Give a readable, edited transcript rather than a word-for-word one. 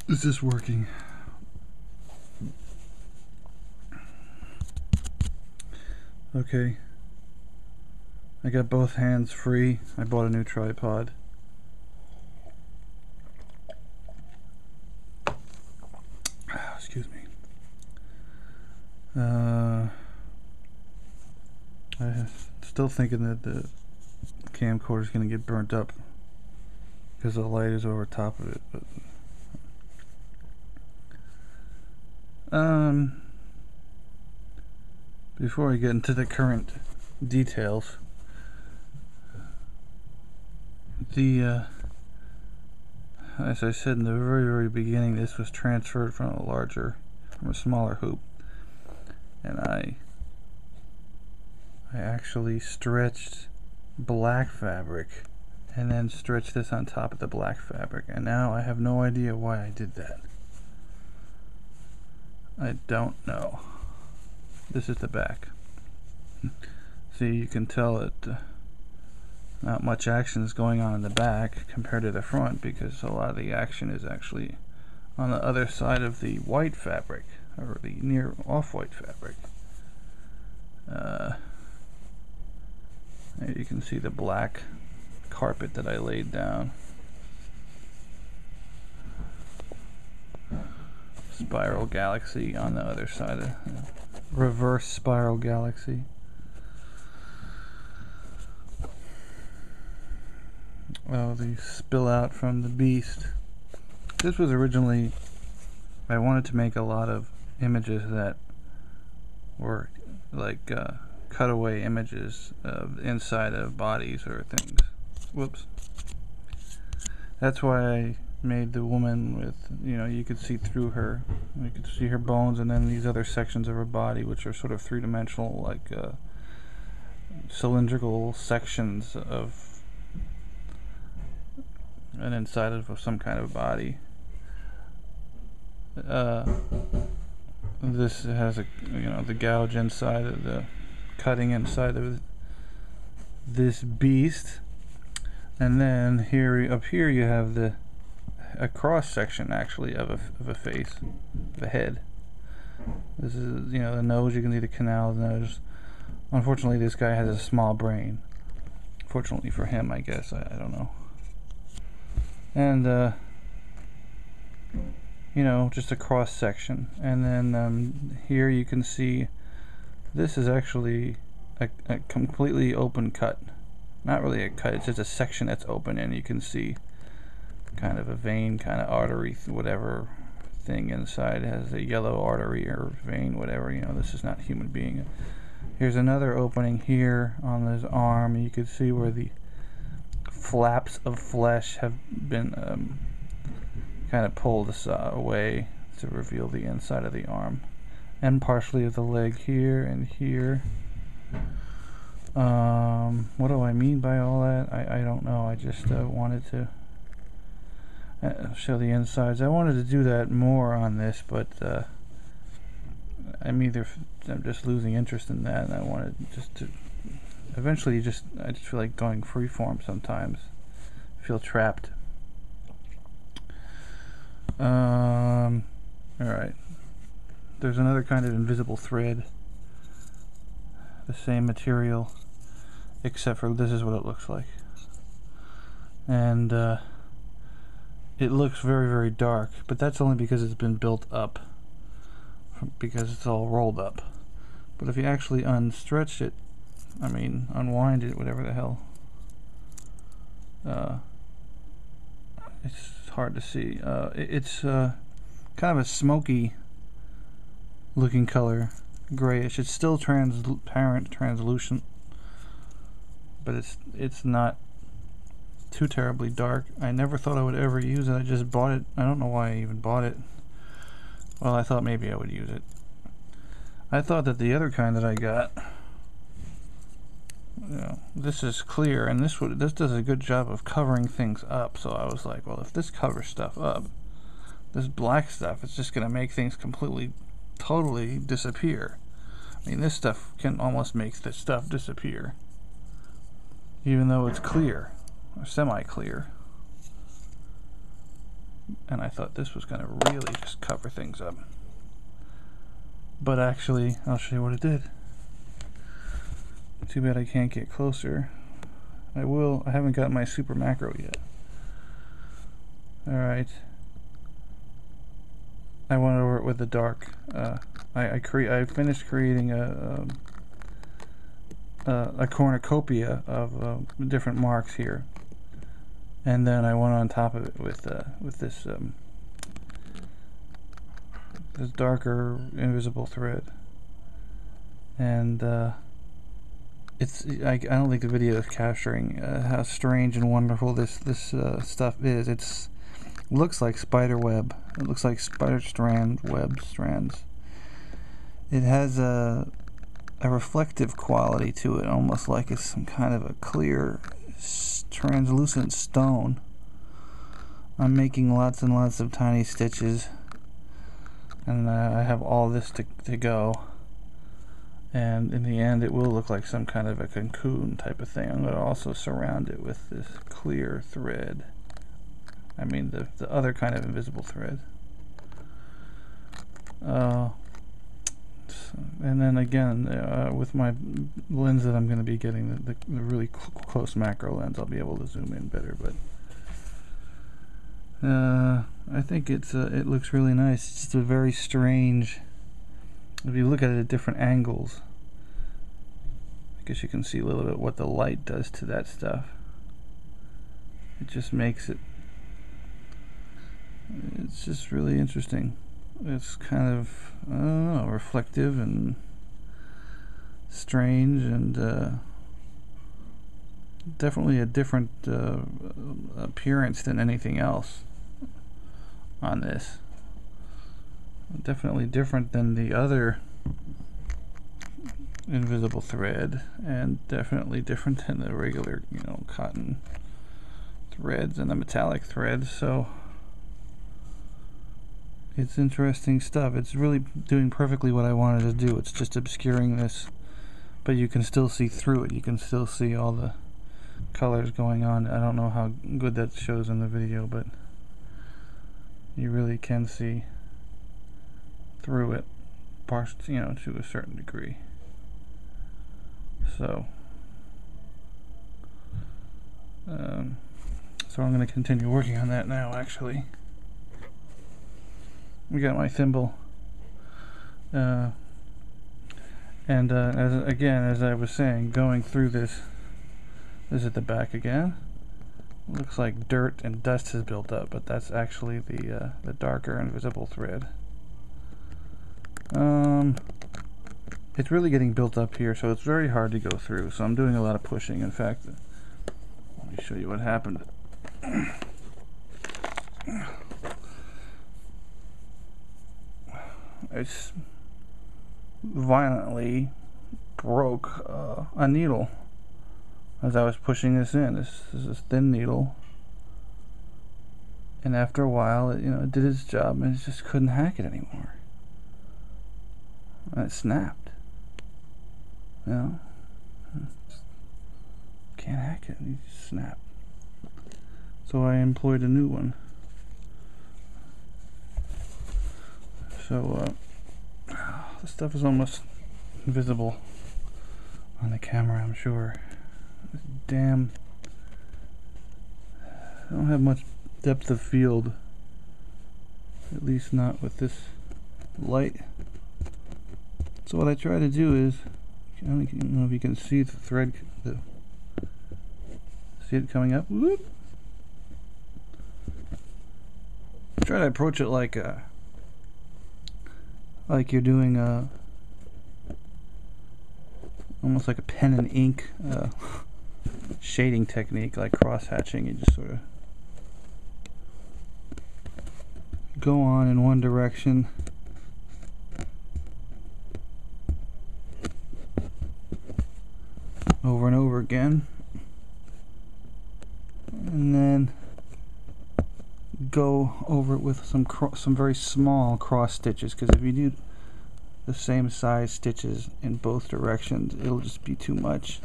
Is this working? Okay. I got both hands free. I bought a new tripod. Excuse me. I'm still thinking that the camcorder is going to get burnt up because the light is over top of it. But before I get into the current details, as I said in the very beginning, this was transferred from a smaller hoop, and I actually stretched black fabric and then stretched this on top of the black fabric, and now I have no idea why I did that. I don't know. This is the back. See, you can tell that not much action is going on in the back compared to the front, because a lot of the action is actually on the other side of the white fabric, or the near off-white fabric. There you can see the black carpet that I laid down. Spiral galaxy on the other side of reverse spiral galaxy. Oh, the spill out from the beast. This was originally, I wanted to make a lot of images that were like cutaway images of inside of bodies or things. Whoops. That's why I made the woman with, you could see through her. You could see her bones, and then these other sections of her body, which are sort of three-dimensional, like cylindrical sections of an inside of some kind of body. This has the gouge inside of the cutting inside of this beast, and then up here you have a cross section actually of a face, the head. This is the nose. You can see the canal of the nose. Unfortunately, this guy has a small brain. Fortunately for him, I guess. I don't know. And just a cross section, and then here you can see this is actually a completely open cut. Not really a cut, it's just a section that's open, and you can see kind of a vein, kind of artery, whatever thing inside. It has a yellow artery or vein, whatever. This is not a human being. Here's another opening here on this arm. You can see where the flaps of flesh have been kind of pulled away to reveal the inside of the arm, and partially of the leg here and here. What do I mean by all that? I don't know. I just wanted to show the insides. I wanted to do that more on this, but I'm just losing interest in that, and I wanted just to eventually I just feel like going freeform sometimes. I feel trapped. Alright. There's another kind of invisible thread. The same material, except for this is what it looks like. And it looks very dark, but that's only because it's been built up, because it's all rolled up. But if you actually unstretch it, unwind it, whatever the hell, it's hard to see. It's kind of a smoky looking color, grayish. It's still transparent, translucent, but it's not too terribly dark. I never thought I would ever use it. I just bought it. I don't know why I even bought it. Well, I thought maybe I would use it. I thought that the other kind that I got, this is clear, and this does a good job of covering things up. So I was like, well, if this covers stuff up, this black stuff, it's just going to make things totally disappear. This stuff can almost make this stuff disappear, even though it's clear, or semi-clear. and I thought this was going to really just cover things up. But actually, I'll show you what it did. Too bad I can't get closer. I will. I haven't got my super macro yet. Alright. I went over it with the dark. I finished creating a cornucopia of different marks here, and then I went on top of it with this this darker invisible thread, and I don't think the video is capturing how strange and wonderful this stuff is. It looks like spider web. It looks like spider web strands. It has a reflective quality to it, almost like it's some kind of a clear, translucent stone. I'm making lots and lots of tiny stitches, and I have all this to go. And in the end, it will look like some kind of a cocoon type of thing. I'm going to also surround it with this clear thread. I mean the other kind of invisible thread. And then again, with my lens that I'm going to be getting, the really close macro lens, I'll be able to zoom in better. But I think it looks really nice. It's just a very strange. If you look at it at different angles, I guess you can see a little bit what the light does to that stuff. It just makes it. It's just really interesting. It's kind of, I don't know, reflective and strange, and definitely a different appearance than anything else on this. Definitely different than the other invisible thread, and definitely different than the regular, cotton threads and the metallic threads. So it's interesting stuff. It's really doing perfectly what I wanted to do. It's just obscuring this, but you can still see through it. You can still see all the colors going on. I don't know how good that shows in the video, but you really can see through it, to a certain degree. So I'm going to continue working on that now. Actually, we got my thimble, and as I was saying, going through this is at the back again. Looks like dirt and dust has built up, but that's actually the darker invisible thread. It's really getting built up here, so it's very hard to go through. So I'm doing a lot of pushing. In fact, let me show you what happened. I violently broke a needle as I was pushing this in. This is a thin needle, and after a while, it did its job, and it just couldn't hack it anymore. And it snapped. Can't hack it. It just snapped. So I employed a new one. So this stuff is almost invisible on the camera, I'm sure. Damn. I don't have much depth of field. At least not with this light. So what I try to do is, I don't know if you can see the thread, see it coming up. Whoop. Try to approach it like you're doing almost like a pen and ink shading technique, like cross hatching. You just sort of go on in one direction, over and over again, and then go over it with some very small cross stitches, because if you do the same size stitches in both directions, it'll just be too much.